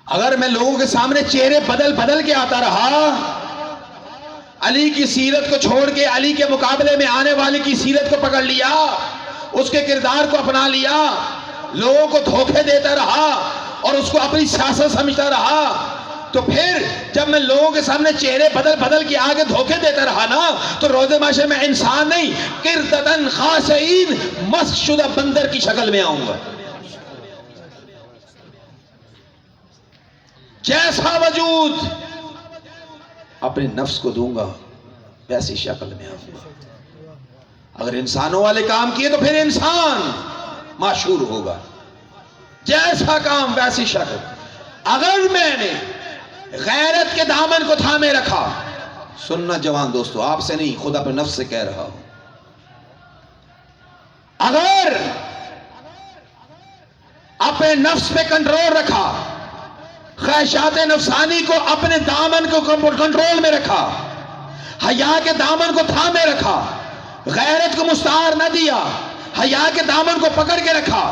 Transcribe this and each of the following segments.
اگر میں لوگوں کے سامنے چہرے بدل بدل کے آتا رہا، علی کی سیرت کو چھوڑ کے علی کے مقابلے میں آنے والے کی سیرت کو پکڑ لیا، اس کے کردار کو اپنا لیا، لوگوں کو دھوکے دیتا رہا اور اس کو اپنی سیاست سمجھتا رہا، تو پھر جب میں لوگوں کے سامنے چہرے بدل بدل کے آگے دھوکے دیتا رہا نا، تو روز محشر میں انسان نہیں، قردۃ خاسئین، مسخ شدہ بندر کی شکل میں آؤں گا۔ جیسا وجود اپنے نفس کو دوں گا ویسی شکل میں آؤں گا۔ اگر انسانوں والے کام کیے تو پھر انسان معشور ہوگا، جیسا کام ویسی شکل۔ اگر میں نے غیرت کے دامن کو تھامے رکھا، سننا جوان دوستو، آپ سے نہیں، خود اپنے نفس سے کہہ رہا ہوں، اگر اپنے نفس پہ کنٹرول رکھا، خواہشات نفسانی کو اپنے دامن کو کنٹرول میں رکھا، حیا کے دامن کو تھامے رکھا، غیرت کو مستعار نہ دیا، حیا کے دامن کو پکڑ کے رکھا،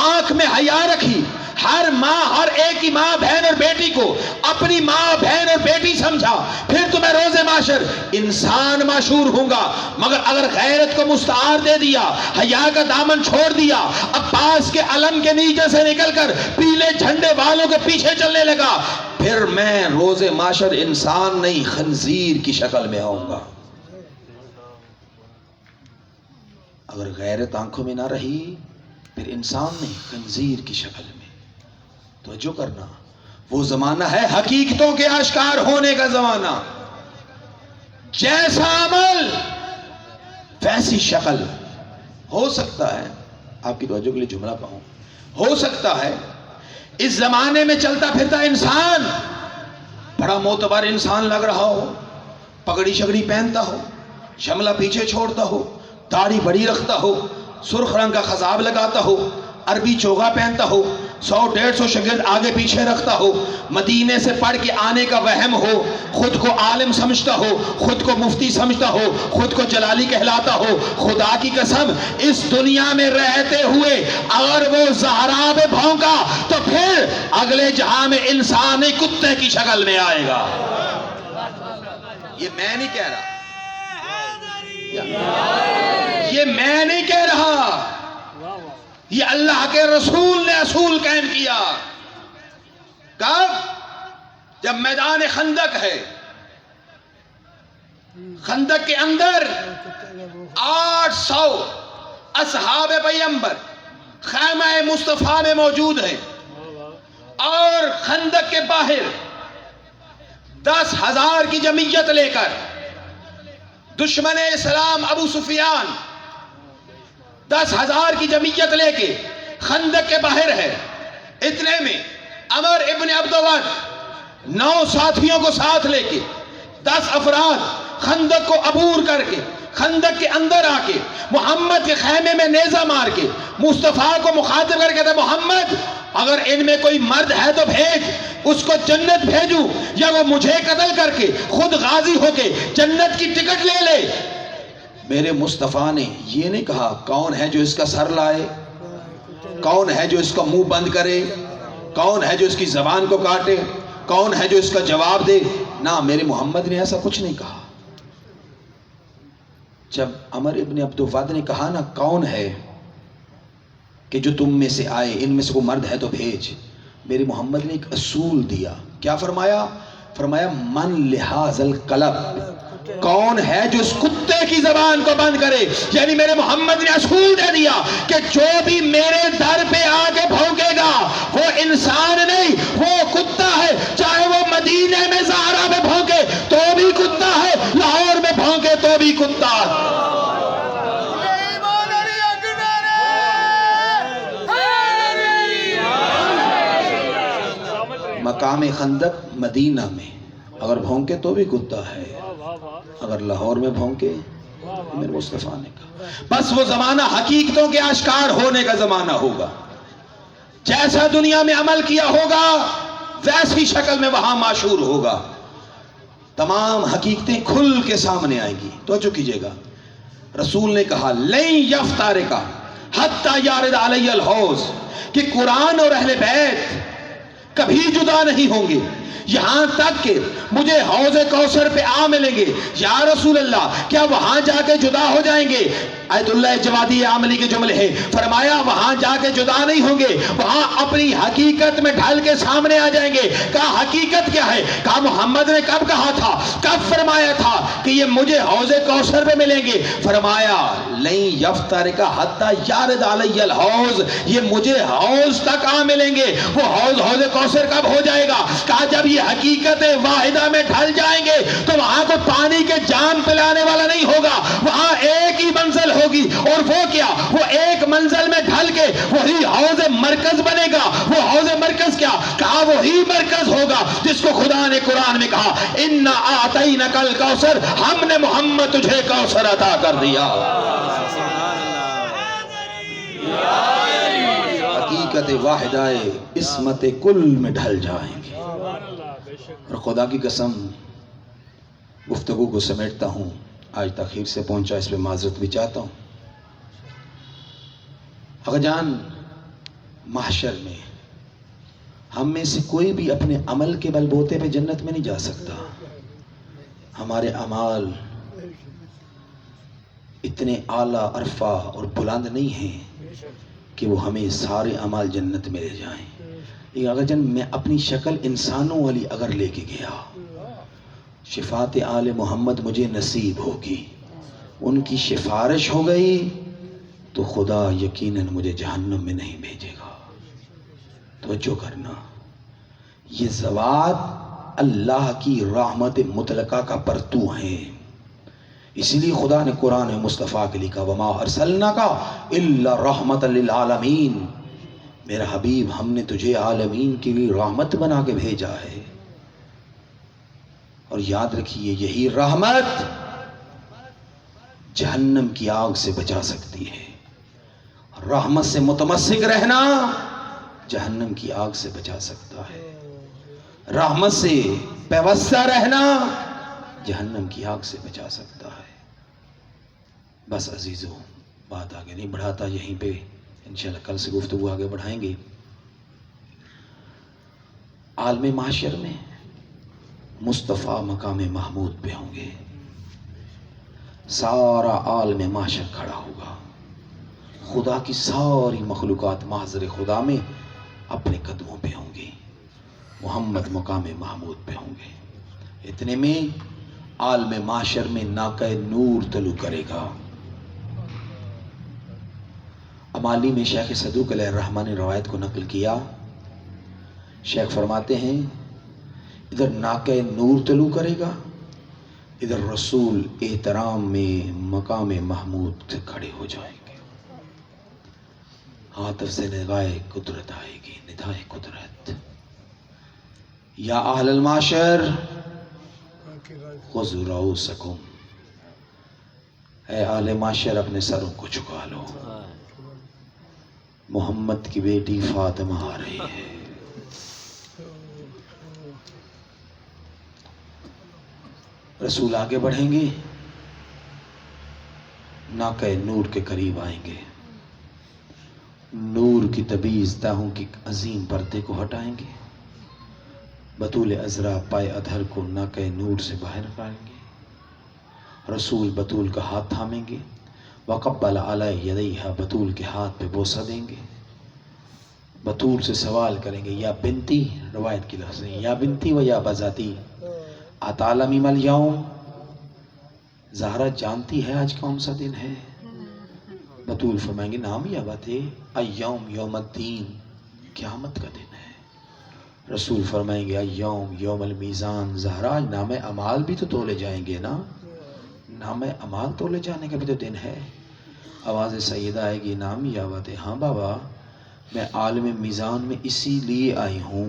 آنکھ میں حیا رکھی، ہر ماں، ہر ایک کی ماں، بہن اور بیٹی کو اپنی ماں، بہن اور بیٹی سمجھا، پھر تمہیں روز محشر انسان معشور ہوں گا۔ مگر اگر غیرت کو مستعار دے دیا، حیا کا دامن چھوڑ دیا، عباس کے علم کے نیچے سے نکل کر پیلے جھنڈے والوں کے پیچھے چلنے لگا، پھر میں روز محشر انسان نہیں، خنزیر کی شکل میں آؤں گا۔ اگر غیرت آنکھوں میں نہ رہی، پھر انسان نہیں، خنزیر کی شکل میں۔ توجہ کرنا، وہ زمانہ ہے حقیقتوں کے آشکار ہونے کا زمانہ۔ جیسا عمل ویسی شکل۔ ہو سکتا ہے، آپ کی توجہ کے لیے جملہ کہوں، ہو سکتا ہے اس زمانے میں چلتا پھرتا انسان بڑا معتبر انسان لگ رہا ہو، پگڑی شگڑی پہنتا ہو، شملہ پیچھے چھوڑتا ہو، داڑھی بڑی رکھتا ہو، سرخ رنگ کا خضاب لگاتا ہو، عربی چوغا پہنتا ہو، 100-150 شاگرد آگے پیچھے رکھتا ہو، مدینے سے پڑھ کے آنے کا وہم ہو، خود کو عالم سمجھتا ہو، خود کو مفتی سمجھتا ہو، خود کو جلالی کہلاتا ہو، خدا کی قسم اس دنیا میں رہتے ہوئے اگر وہ زہرا میں بھونکا تو پھر اگلے جہاں میں انسان کتے کی شکل میں آئے گا۔ یہ میں نہیں کہہ رہا، یہ میں نہیں کہہ رہا، یہ اللہ کے رسول نے اصول قائم کیا۔ کب؟ جب میدان خندق ہے، خندق کے اندر 800 اصحاب پیغمبر خیمہ مصطفیٰ میں موجود ہیں، اور خندق کے باہر 10,000 کی جمعیت لے کر دشمن اسلام ابو سفیان 10,000 کی جمعیت لے کے خندق کے باہر ہے۔ اتنے میں عمر ابن عبدود 9 ساتھیوں کو ساتھ لے کے 10 افراد خندق کو عبور کر کے خندق کے اندر آ کے محمد کے خیمے میں نیزہ مار کے مصطفیٰ کو مخاطب کر کے کہتے محمد اگر ان میں کوئی مرد ہے تو بھیج، اس کو جنت بھیجوں، یا وہ مجھے قتل کر کے خود غازی ہو کے جنت کی ٹکٹ لے لے۔ میرے مصطفیٰ نے یہ نہیں کہا کون ہے جو اس کا سر لائے، کون ہے جو اس کا منہ بند کرے، کون ہے جو اس کی زبان کو کاٹے، کون ہے جو اس کا جواب دے۔ نہ، میرے محمد نے ایسا کچھ نہیں کہا۔ جب عمر ابن عبدود نے کہا نا کون ہے کہ جو تم میں سے آئے، ان میں سے کوئی مرد ہے تو بھیج، میرے محمد نے ایک اصول دیا۔ کیا فرمایا؟ فرمایا من لحاظ القلب، کون ہے جو اس کتے کی زبان کو بند کرے۔ یعنی میرے محمد نے اصول دے دیا کہ جو بھی میرے در پہ آ کے بھونکے گا وہ انسان نہیں، وہ کتا ہے، چاہے وہ مدینے میں زہرا میں بھونکے تو بھی کتا ہے، لاہور میں بھونکے تو بھی کتا ہے۔ مقام خندق مدینہ میں اگر بھونکے تو بھی کتا ہے، اگر لاہور میں بھونکے، میرے مصطفیٰ نے کہا۔ بس وہ زمانہ حقیقتوں کے آشکار ہونے کا زمانہ ہوگا۔ جیسا دنیا میں عمل کیا ہوگا ویسی شکل میں وہاں معشور ہوگا۔ تمام حقیقتیں کھل کے سامنے آئیں گی۔ توجہ کیجئے گا، رسول نے کہا لن یفترقا حتی یارد علی الحوض، کہ قرآن اور اہل بیت کبھی جدا نہیں ہوں گے یہاں تک کہ مجھے حوض کوثر پہ آ ملیں گے. یا رسول اللہ کیا وہاں جا کے جدا ہو جائیں گے؟ آیت اللہ جوادی عاملی کے جملے ہیں. فرمایا وہاں جا کے جدا نہیں ہوں گے, وہاں اپنی حقیقت میں ڈھل کے سامنے آ جائیں گے. کہا حقیقت کیا ہے؟ کہا محمد نے کب کہا تھا, کب فرمایا تھا کہ یہ مجھے حوض کوثر پہ ملیں گے؟ فرمایا لن یفترق حتی یارد علی الحوض, یہ مجھے حوض تک آ ملیں گے. وہ حوض کوثر کب ہو جائے گا؟ کہا جب یہ حقیقت واحدہ میں ڈھل جائیں گے تو وہاں کو پانی کے جام پلانے والا نہیں ہوگا, وہاں ایک ہی منزل ہوگی. اور وہ کیا؟ وہ ایک منزل میں ڈھل کے وہی حوض مرکز بنے گا. وہ حوض مرکز کیا؟ کہا وہی مرکز ہوگا جس کو خدا نے قرآن میں کہا انا اعطینک الکوثر, ہم نے محمد تجھے کوثر عطا کر دیا. حقیقت واحدہ عصمت کل میں ڈھل جائیں گے. اور خدا کی قسم گفتگو کو سمیٹتا ہوں, آج تاخیر سے پہنچا, اس پہ معذرت بھی چاہتا ہوں. آقا جان محشر میں ہم میں سے کوئی بھی اپنے عمل کے بل بوتے پہ جنت میں نہیں جا سکتا. ہمارے اعمال اتنے اعلیٰ عرفہ اور بلند نہیں ہیں کہ وہ ہمیں سارے اعمال جنت میں لے جائیں. آقا جان میں اپنی شکل انسانوں والی اگر لے کے گیا, شفاعت آل محمد مجھے نصیب ہوگی, ان کی سفارش ہو گئی تو خدا یقیناً مجھے جہنم میں نہیں بھیجے گا. توجہ کرنا, یہ ذوات اللہ کی رحمت مطلقہ کا پرتو ہیں. اسی لیے خدا نے قرآن مصطفیٰ کے لکھا وما ارسلناک الا رحمت للعالمین, میرا حبیب ہم نے تجھے عالمین کے لیے رحمت بنا کے بھیجا ہے. اور یاد رکھیے یہی رحمت جہنم کی آگ سے بچا سکتی ہے. رحمت سے متمسک رہنا جہنم کی آگ سے بچا سکتا ہے. رحمت سے پیوستہ رہنا جہنم کی آگ سے بچا سکتا ہے. بس عزیزو بات آگے نہیں بڑھاتا, یہیں پہ انشاءاللہ کل سے گفتگو آگے بڑھائیں گے. عالم محشر میں مصطفیٰ مقام محمود پہ ہوں گے. سارا عالم محشر کھڑا ہوگا, خدا کی ساری مخلوقات محضر خدا میں اپنے قدموں پہ ہوں گی, محمد مقام محمود پہ ہوں گے. اتنے میں عالم محشر میں ناقہ نور طلوع کرے گا. امالی میں شیخ صدوق علیہ الرحمن نے روایت کو نقل کیا. شیخ فرماتے ہیں ادھر ناقہ نور طلوع کرے گا, ادھر رسول احترام میں مقام محمود سے کھڑے ہو جائیں گے. ہاتھ سے ندائے قدرت آئے گی, ندائے قدرت. یا اہل المعشر خذوا رؤوسکم, اے اہل معشر اپنے سروں کو جھکا لو, محمد کی بیٹی فاطمہ آ رہی ہے. رسول آگے بڑھیں گے, ناقہ نور کے قریب آئیں گے, نور کی تبیز تاہوں کی عظیم پردے کو ہٹائیں گے, بطول عذرا پائے ادھر کو ناقہ نور سے باہر نکالیں گے. رسول بطول کا ہاتھ تھامیں گے, وقبل علی یدیہا, بطول کے ہاتھ پہ بوسہ دیں گے. بطول سے سوال کریں گے یا بنتی, روایت کی لفظ ہے یا بنتی و یا بذاتی اتعلمی ما الیوم, زہرا جانتی ہے آج کون سا دن ہے؟ بطول فرمائیں گے نام یا بات ہے ایوم یوم الدین, قیامت کا دن ہے. رسول فرمائیں گے ایوم یوم المیزان, زہرا نام اعمال بھی تو تولے جائیں گے نا, نام اعمال تولے جانے کا بھی تو دن ہے. آواز سیدہ آئے گی نام یا بات ہے, ہاں بابا میں عالم میزان میں اسی لیے آئی ہوں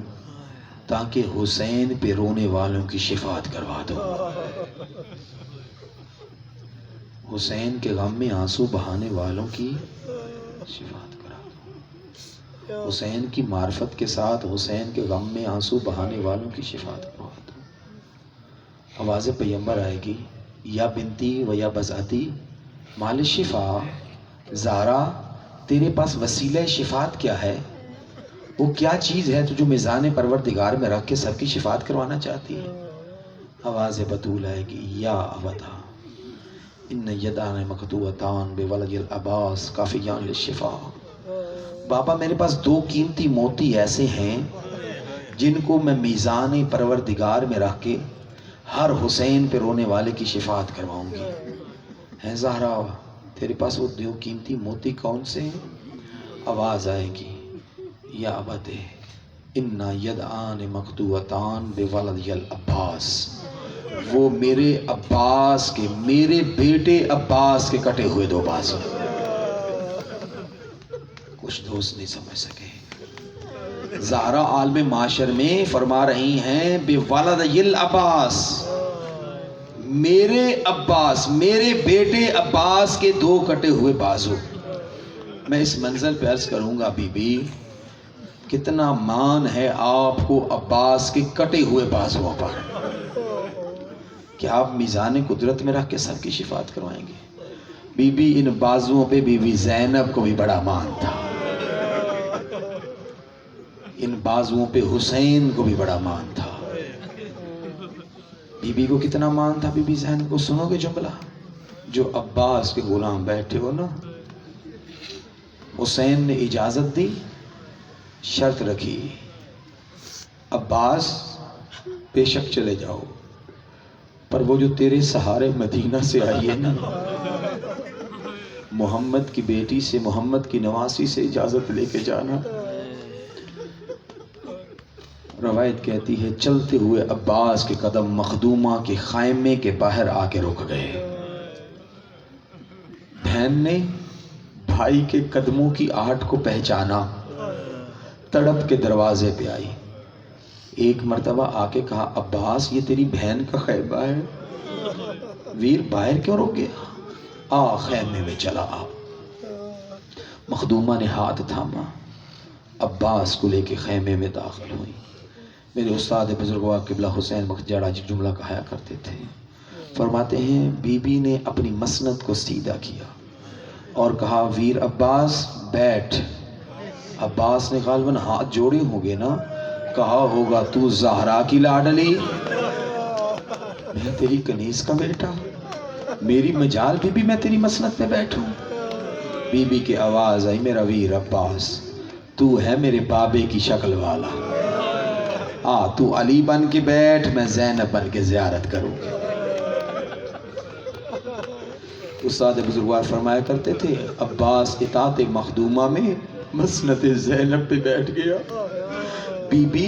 تاکہ حسین پہ رونے والوں کی شفاعت کروا دو, حسین کے غم میں آنسو بہانے والوں کی شفاعت کرا دو, حسین کی معرفت کے ساتھ حسین کے غم میں آنسو بہانے والوں کی شفاعت کروا دو. آواز پیغمبر آئے گی یا بنتی و یا بذاتی مال شفا, زارا تیرے پاس وسیلہ شفاعت کیا ہے؟ وہ کیا چیز ہے تو جو میزان پروردگار میں رکھ کے سب کی شفاعت کروانا چاہتی ہے؟ آواز بطول آئے گی، یا ابدا ان یدان مقطوعتان بولد العباس کافیان للشفاء. بابا میرے پاس 2 قیمتی موتی ایسے ہیں جن کو میں میزان پروردگار میں رکھ کے ہر حسین پہ رونے والے کی شفاعت کرواؤں گی. ہے زہرا تیرے پاس وہ 2 قیمتی موتی کون سے ہیں؟ آواز آئے گی، یا ابتے انا یدان مقطوعتان بولد العباس، وہ میرے عباس کے، میرے بیٹے عباس کے کٹے ہوئے 2 بازو. کچھ دوست نہیں سمجھ سکے. زہرا عالم معاشر میں فرما رہی ہیں بولد العباس، میرے عباس، میرے بیٹے عباس کے 2 کٹے ہوئے بازو. میں اس منزل پہ عرض کروں گا بی بی کتنا مان ہے آپ کو عباس کے کٹے ہوئے بازوؤں پر، کہ آپ میزان قدرت میں رکھ کے سب کی شفاعت کروائیں گے. بی بی ان بازوؤں پہ بی بی زینب کو بھی بڑا مان تھا، ان بازوؤں پہ حسین کو بھی بڑا مان تھا. بی بی کو کتنا مان تھا بی بی زینب کو؟ سنو گے جملہ؟ جو عباس کے غلام بیٹھے ہو نا، حسین نے اجازت دی، شرط رکھی عباس بے شک چلے جاؤ، پر وہ جو تیرے سہارے مدینہ سے آئی ہے نا، محمد کی بیٹی سے، محمد کی نواسی سے اجازت لے کے جانا. روایت کہتی ہے چلتے ہوئے عباس کے قدم مخدومہ کے خیمے کے باہر آ کے رک گئے. بہن نے بھائی کے قدموں کی آہٹ کو پہچانا، تڑپ کے دروازے پہ آئی. ایک مرتبہ آ کے کہا عباس یہ تیری بہن کا خیمہ ہے. ویر باہر کیوں رک گیا؟ آ خیمے میں چلا آ. مخدومہ نے ہاتھ تھاما، عباس کو لے کے خیمے میں داخل ہوئی. میرے استاد بزرگوار قبلہ حسین مخجڑا جی جملہ کہا کرتے تھے، فرماتے ہیں بی بی نے اپنی مسند کو سیدھا کیا اور کہا ویر عباس بیٹھ. عباس نے غالباً ہاتھ جوڑے ہوں گے نا، کہا ہوگا تو زہرا کی لاڈلی، میں تیری کنیز کا بیٹا، میری مجال بھی میں تیری مسند پہ بیٹھوں. بی بی کی آواز آئی میرا ویر عباس تو ہے میرے بابے کی شکل والا، تو علی بن کے بیٹھ، میں زینب بن کے زیارت کروں. استاد بزرگوار فرمایا کرتے تھے عباس اطاعت مخدومہ میں مسند زینب پہ بیٹھ گیا. بی بی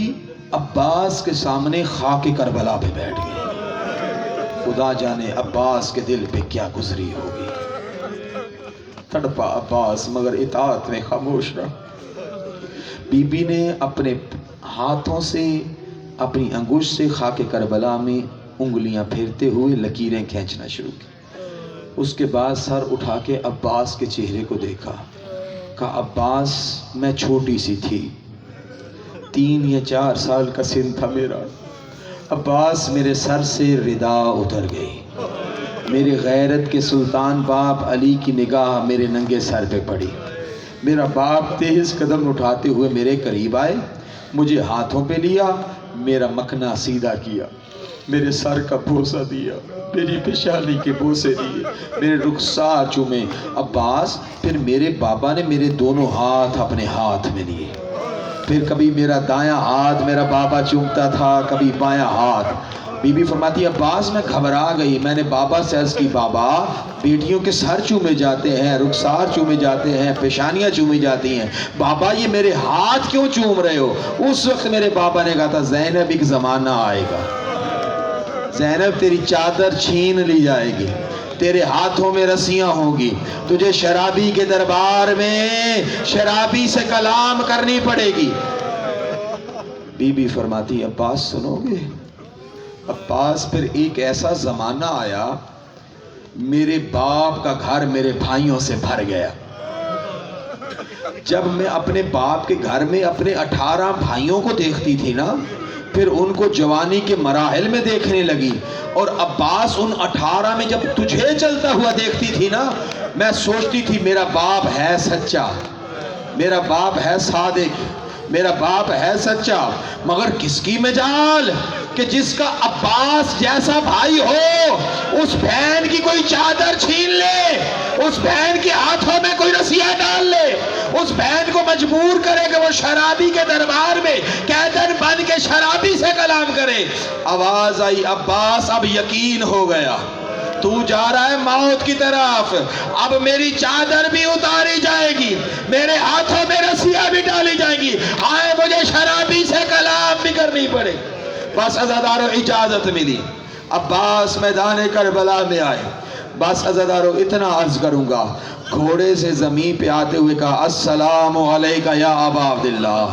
عباس کے سامنے خاک کربلا پہ بیٹھ گئی. خدا جانے عباس کے دل پہ کیا گزری ہوگی. تڑپا عباس مگر اطاعت میں خاموش رہا. بی بی نے اپنے ہاتھوں سے، اپنی انگوش سے خاک کربلا میں انگلیاں پھیرتے ہوئے لکیریں کھینچنا شروع کی. اس کے بعد سر اٹھا کے عباس کے چہرے کو دیکھا، کہا عباس میں چھوٹی سی تھی، 3 یا 4 سال کا سن تھا میرا. عباس میرے سر سے ردا اتر گئی. میرے غیرت کے سلطان باپ علی کی نگاہ میرے ننگے سر پہ پڑی. میرا باپ تیز قدم اٹھاتے ہوئے میرے قریب آئے، مجھے ہاتھوں پہ لیا، میرا مکھنا سیدھا کیا، میرے سر کا بوسہ دیا، میری پیشانی کے بوسے دیے، میرے رخسار چومے. عباس پھر میرے بابا نے میرے دونوں ہاتھ اپنے ہاتھ میں لیے. پھر کبھی میرا دایاں ہاتھ میرا بابا چومتا تھا، کبھی بایاں ہاتھ. بی بی فرماتی ہے عباس میں گھبرا گئی. میں نے بابا سے عرض کی بابا بیٹیوں کے سر چومے جاتے ہیں، رخسار چومے جاتے ہیں، پیشانیاں چومی جاتی ہیں، بابا یہ میرے ہاتھ کیوں چوم رہے ہو؟ اس وقت میرے بابا نے کہا تھا زینب ایک زمانہ آئے گا، زینب تیری چادر چھین لی جائے گی، تیرے ہاتھوں میں رسیاں ہوں گی، تجھے شرابی کے دربار میں شرابی سے کلام کرنی پڑے گی. بی بی فرماتی عباس سنو گے؟ عباس پھر ایک ایسا زمانہ آیا میرے باپ کا گھر میرے بھائیوں سے بھر گیا. جب میں اپنے باپ کے گھر میں اپنے 18 بھائیوں کو دیکھتی تھی نا، پھر ان کو جوانی کے مراحل میں دیکھنے لگی، اور عباس ان 18 میں جب تجھے چلتا ہوا دیکھتی تھی نا، میں سوچتی تھی میرا باپ ہے سچا، میرا باپ ہے صادق، میرا باپ ہے سچا، مگر کس کی مجال کہ جس کا عباس جیسا بھائی ہو اس بہن کی کوئی چادر چھین لے، اس بہن کے ہاتھوں میں کوئی رسیاں ڈال لے، اس بہن کو مجبور کرے کہ وہ شرابی کے دربار میں قیدن بن کے شرابی سے کلام کرے۔ آواز آئی عباس اب یقین ہو گیا، تو جا رہا ہے موت کی طرف، اب میری چادر بھی اتاری جائے گی، میرے ہاتھوں میں رسیاں بھی ڈالی جائیں گی، آئے مجھے شرابی سے کلام بھی کرنی پڑے۔ بس عزادارو اجازت ملی، عباس میدان کربلا میں آئے۔ بس عزادارو اتنا عرض کروں گا، گھوڑے سے زمین پہ آتے ہوئے کہا السلام علیکہ یا ابا عبداللہ،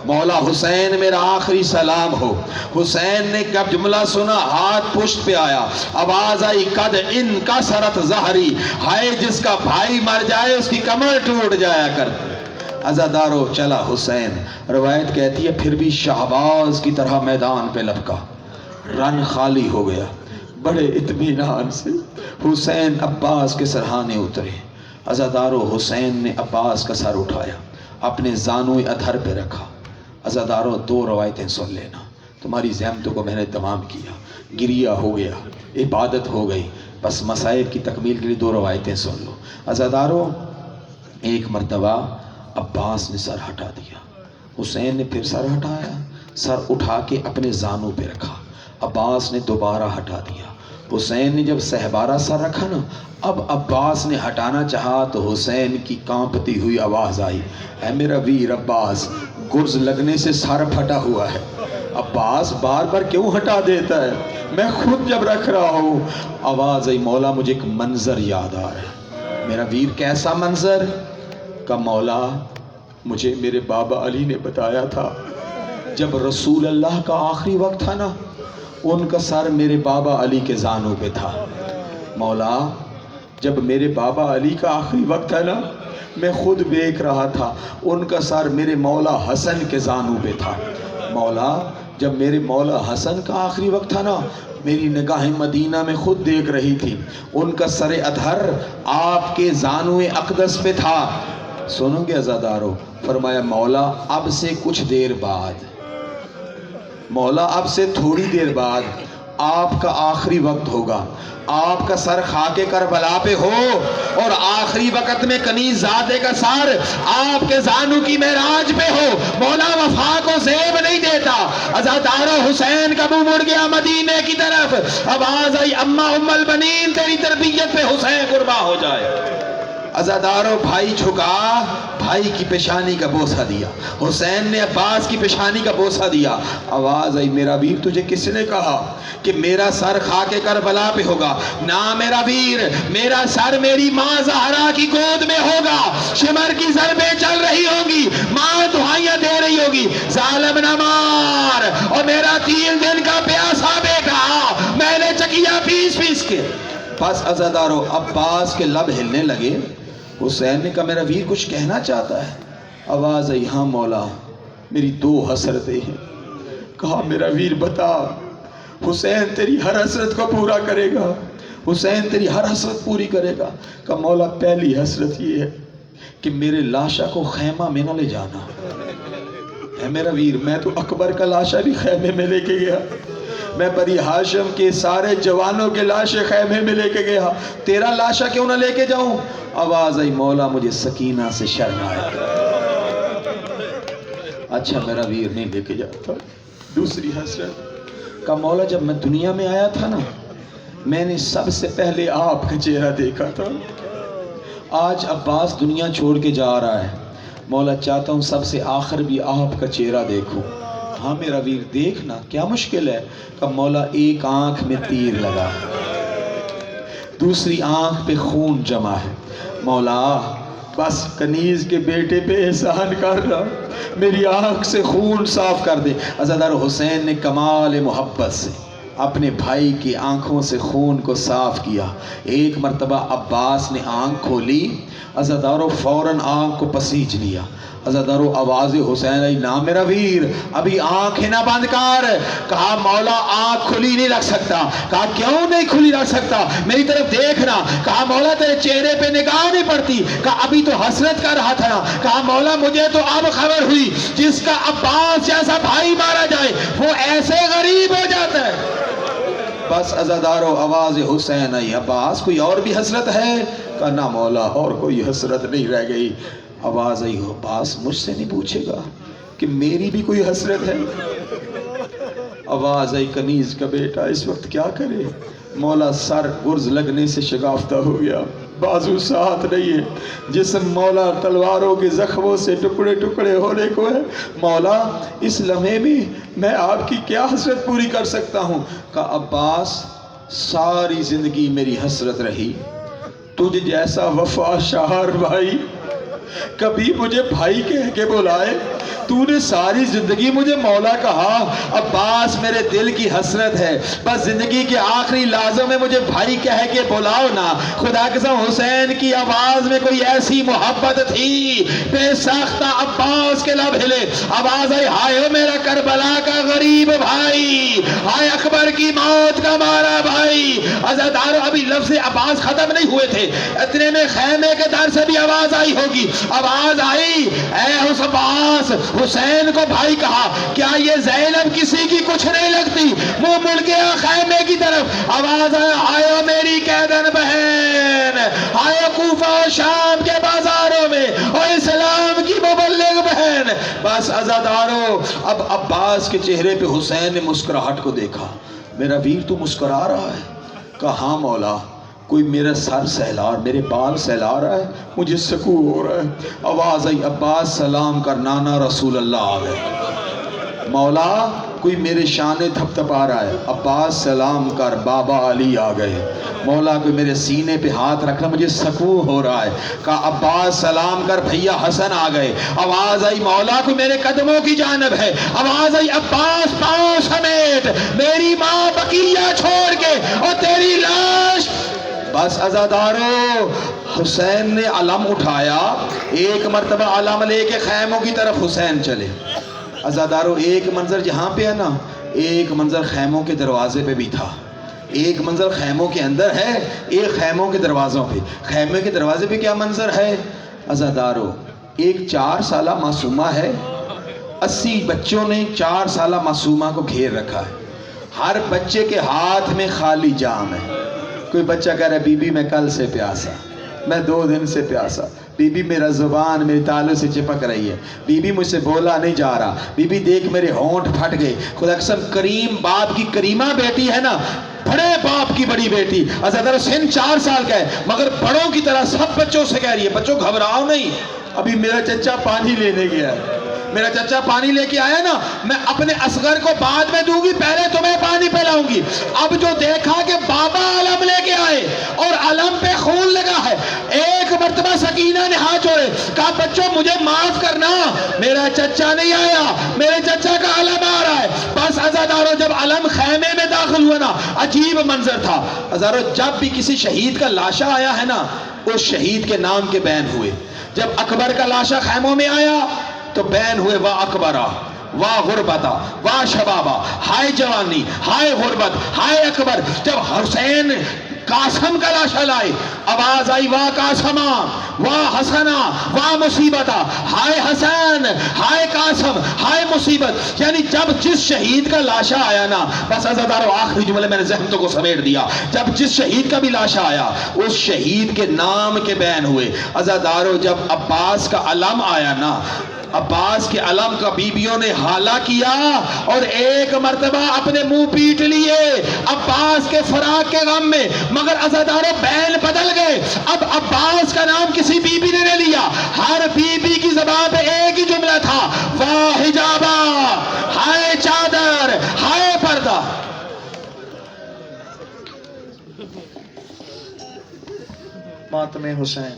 مولا حسین میرا آخری سلام ہو۔ حسین نے جب جملہ سنا ہاتھ پشت پہ آیا، آواز آئی قد انکسرت ظہری، ہائے جس کا بھائی مر جائے اس کی کمر ٹوٹ جایا کرتی۔ عزادارو چلا حسین، روایت کہتی ہے پھر بھی شہباز کی طرح میدان پہ لپکا، رن خالی ہو گیا۔ بڑے اطمینان سے حسین عباس کے سرہانے اترے۔ عزادارو حسین نے عباس کا سر اٹھایا، اپنے زانوئے ادھر پہ رکھا۔ عزادارو دو روایتیں سن لینا، تمہاری زحمتوں کو میں نے تمام کیا، گریہ ہو گیا، عبادت ہو گئی، بس مصائب کی تکمیل کے لیے دو روایتیں سن لو۔ عزادارو ایک مرتبہ عباس نے سر ہٹا دیا، حسین نے پھر سر ہٹایا، سر اٹھا کے اپنے زانوں پہ رکھا، عباس نے دوبارہ ہٹا دیا۔ حسین نے جب سہبارہ سر رکھا نا، اب عباس نے ہٹانا چاہا تو حسین کی کانپتی ہوئی آواز آئی، اے میرا ویر عباس، گرز لگنے سے سر پھٹا ہوا ہے، عباس بار بار کیوں ہٹا دیتا ہے، میں خود جب رکھ رہا ہوں۔ آواز آئی مولا مجھے ایک منظر یاد آ رہا ہے۔ میرا ویر کیسا منظر؟ کہ مولا مجھے میرے بابا علی نے بتایا تھا جب رسول اللہ کا آخری وقت تھا نا، ان کا سر میرے بابا علی کے زانوں پہ تھا۔ مولا جب میرے بابا علی کا آخری وقت ہے نا، میں خود دیکھ رہا تھا ان کا سر میرے مولا حسن کے زانوں پہ تھا۔ مولا جب میرے مولا حسن کا آخری وقت تھا نا، میری نگاہیں مدینہ میں خود دیکھ رہی تھی، ان کا سر ادھر آپ کے زانوئے اقدس پہ تھا۔ سنو گے عزادارو، فرمایا مولا اب سے کچھ دیر بعد، مولا اب سے تھوڑی دیر بعد آپ کا آخری وقت ہوگا، آپ کا سر خاک کربلا پہ ہو اور آخری وقت میں کنیز زادے کا سر آپ کے زانوں کی معراج پہ ہو۔ مولا وفا کو زیب نہیں دیتا۔ عزادارو حسین کا منہ مڑ گیا مدینے کی طرف، آواز آئی اماں ام البنین تیری تربیت پہ حسین قربان ہو جائے۔ عزادارو بھائی جھکا، بھائی کی پیشانی کا بوسہ دیا، حسین نے عباس کی پیشانی کا بوسہ دیا۔ آواز آئی میرا ویر تجھے کس نے کہا کہ میرا سر خاک کربلا پہ ہوگا؟ نہ میرا ویر، میرا سر میری ماں زہرا کی گود میں ہوگا، شمر کی ضربیں چل رہی ہوں گی، ماں دعائیاں دے رہی ہوگی، ظالم نہ مار، اور میرا 3 دن کا پیاسا بیٹا میں نے چکیا پیس پیس کے۔ بس عزادارو عباس کے لب ہلنے لگے۔ حسین نے کہا میرا ویر کچھ کہنا چاہتا ہے؟ آواز آئی ہاں مولا میری 2 حسرتیں ہیں۔ کہا میرا ویر بتا، حسین تیری ہر حسرت کو پورا کرے گا، حسین تیری ہر حسرت پوری کرے گا۔ کہا مولا پہلی حسرت یہ ہے کہ میرے لاشا کو خیمہ میں نہ لے جانا۔ اے میرا ویر میں تو اکبر کا لاشا بھی خیمے میں لے کے گیا، میں بنی ہاشم کے سارے جوانوں کے لاشیں خیمے میں لے کے گیا، تیرا لاشا کیوں نہ لے کے جاؤں؟ آواز آئی مولا مجھے سکینہ سے شرم آیا۔ اچھا میرا ویر نہیں لے کے جاتا۔ دوسری حسرت کا مولا جب میں دنیا میں آیا تھا نا، میں نے سب سے پہلے آپ کا چہرہ دیکھا تھا، آج عباس دنیا چھوڑ کے جا رہا ہے، مولا چاہتا ہوں سب سے آخر بھی آپ کا چہرہ دیکھوں۔ ہاں میرا ویر دیکھنا، کیا مشکل ہے؟ کہ مولا ایک آنکھ میں تیر لگا، دوسری آنکھ پہ خون جمع ہے، مولا بس کنیز کے بیٹے پہ احسان کر رہا، میری آنکھ سے خون صاف کر دے۔ عزادار حسین نے کمال محبت سے اپنے بھائی کی آنکھوں سے خون کو صاف کیا۔ ایک مرتبہ عباس نے آنکھ کھولی، عزادارو فوراً آنکھ کو پسیج لیا، عزادارو آواز حسین آئی، نام میرا ویر ابھی آنکھیں نہ بند کر. کہا مولا آنکھ کھلی نہیں رکھ سکتا. کہا کیوں نہیں کھلی رکھ سکتا؟ میری طرف دیکھنا. کہا مولا تیرے چہرے پہ نگاہ نہیں پڑتی. کہا ابھی تو حسرت کر رہا تھا. کہا مولا مجھے تو اب خبر ہوئی جس کا عباس جیسا بھائی مارا جائے وہ ایسے غریب ہو جاتا ہے. بس عزادارو آواز حسین آئی، عباس کوئی اور بھی حسرت ہے؟ کہا نہ مولا اور کوئی حسرت نہیں رہ گئی. آواز آئی، عباس مجھ سے نہیں پوچھے گا کہ میری بھی کوئی حسرت ہے؟ آواز آئی، کنیز کا بیٹا اس وقت کیا کرے؟ مولا سر گرز لگنے سے شگافتہ ہو گیا، بازو ساتھ نہیں ہے، جسم مولا تلواروں کے زخموں سے ٹکڑے ٹکڑے ہونے کو ہے. مولا اس لمحے میں آپ کی کیا حسرت پوری کر سکتا ہوں؟ کہا عباس ساری زندگی میری حسرت رہی تجھ جیسا وفا شہر بھائی کبھی مجھے بھائی کہہ کے بلائے. تو نے ساری زندگی مجھے مولا کہا. عباس میرے دل کی حسرت ہے، بس زندگی کے آخری لحظوں میں مجھے بھائی کہہ کے بلاؤ نا. خدا قسم حسین کی آواز میں کوئی ایسی محبت تھی بے ساختہ عباس کے لب ہلے. آواز آئی، ہائے میرا کربلا کا غریب بھائی، ہائے اکبر کی موت کا مارا بھائی. عزادارو ابھی لفظ عباس ختم نہیں ہوئے تھے، اتنے میں خیمے کے در سے بھی آواز آئی ہوگی. آواز آئی، اے عباس. حسین کو بھائی کہا، کیا یہ زینب کسی کی کچھ نہیں لگتی؟ وہ مڑ گیا خیمے کی طرف. آواز آیا، آئے میری قیدن بہن، آئے کوفہ شام کے بازاروں میں اور اسلام کی مبلغ بہن. بس عزادارو اب عباس کے چہرے پہ حسین نے مسکراہٹ کو دیکھا. میرا ویر تو مسکرا رہا ہے. کہا ہاں مولا، کوئی میرا سر سہلا اور میرے بال سہلا رہا ہے، مجھے سکون ہو رہا ہے. آواز آئی، عباس سلام کر، نانا رسول اللہ آ گئے. مولا کوئی میرے شانے تھپ تھپ آ رہا ہے. عباس سلام کر، بابا علی آ گئے. مولا کوئی میرے سینے پہ ہاتھ رکھنا، مجھے سکون ہو رہا ہے. کہا عباس سلام کر، بھیا حسن آ گئے. آواز آئی، مولا کوئی میرے قدموں کی جانب ہے. آواز آئی، عباس پاؤں سمیت میری ماں بقیہ چھوڑ کے اور تیری لاش. بس عزادارو حسین نے علم اٹھایا. ایک مرتبہ علم لے کے خیموں کی طرف حسین چلے. عزادارو ایک منظر جہاں پہ ہے نا، ایک منظر خیموں کے دروازے پہ بھی تھا. ایک منظر خیموں کے اندر ہے، ایک خیموں کے دروازوں پہ. خیمے کے دروازے پہ کیا منظر ہے؟ عزادارو ایک 4 سالہ معصومہ ہے، 80 بچوں نے 4 سالہ معصومہ کو گھیر رکھا ہے. ہر بچے کے ہاتھ میں خالی جام ہے. کوئی بچہ کہہ رہا ہے بی بی میں کل سے پیاسا، میں 2 دن سے پیاسا، بی بی میرا زبان میری تالوں سے چپک رہی ہے، بی بی مجھ سے بولا نہیں جا رہا، بی بی دیکھ میرے ہونٹ پھٹ گئے. خدا قسم کریم باپ کی کریمہ بیٹی ہے نا، بڑے باپ کی بڑی بیٹی. عزادارو سن 4 سال کا ہے مگر بڑوں کی طرح سب بچوں سے کہہ رہی ہے، بچوں گھبراؤ نہیں، ابھی میرا چچا پانی لینے گیا ہے، میرا چچا پانی لے کے آیا نا، میں اپنے اصغر کو بعد میں دوں گی، پہلے تمہیں پانی پلاؤں گی. اب جو دیکھا کہ بابا علم لے کے آئے اور علم پہ خون لگا ہے، ایک مرتبہ سکینہ نے ہاتھ جوڑے، کہا بچوں مجھے معاف کرنا، میرا چچا نہیں آیا، میرے چچا کا علم آ رہا ہے. بس عزادارو جب علم خیمے میں داخل ہوا نا، عجیب منظر تھا. عزادارو جب بھی کسی شہید کا لاشا آیا ہے نا، اس شہید کے نام کے بین ہوئے. جب اکبر کا لاشا خیموں میں آیا تو بین ہوئے، واہ اکبرہ، واہ غربتا، واہ شبابہ، ہائے جوانی، ہائے غربت، ہائے اکبر. جب حسین قاسم کا لاشا لائے، آواز آئی، واہ قاسمہ، واہ حسنہ، واہ مصیبتہ، ہائے حسین، ہائے قاسم، ہائے مصیبت. یعنی جب جس شہید کا لاشا آیا نا، بس عزادارو آخری جملے میں نے ذہن کو سمیٹ دیا، جب جس شہید کا بھی لاشا آیا اس شہید کے نام کے بین ہوئے. عزادارو جب عباس کا علم آیا نا، عباس کے علم کا بیویوں نے حالہ کیا اور ایک مرتبہ اپنے منہ پیٹ لیے عباس کے فراق کے غم میں. مگر عزادارو بین بدل گئے. اب عباس کا نام کسی بی بی نے نہیں لیا، ہر بی بی کی زبان پہ ایک ہی جملہ تھا، واہ حجابہ، ہائے چادر، ہائے پردہ. ماتم حسین.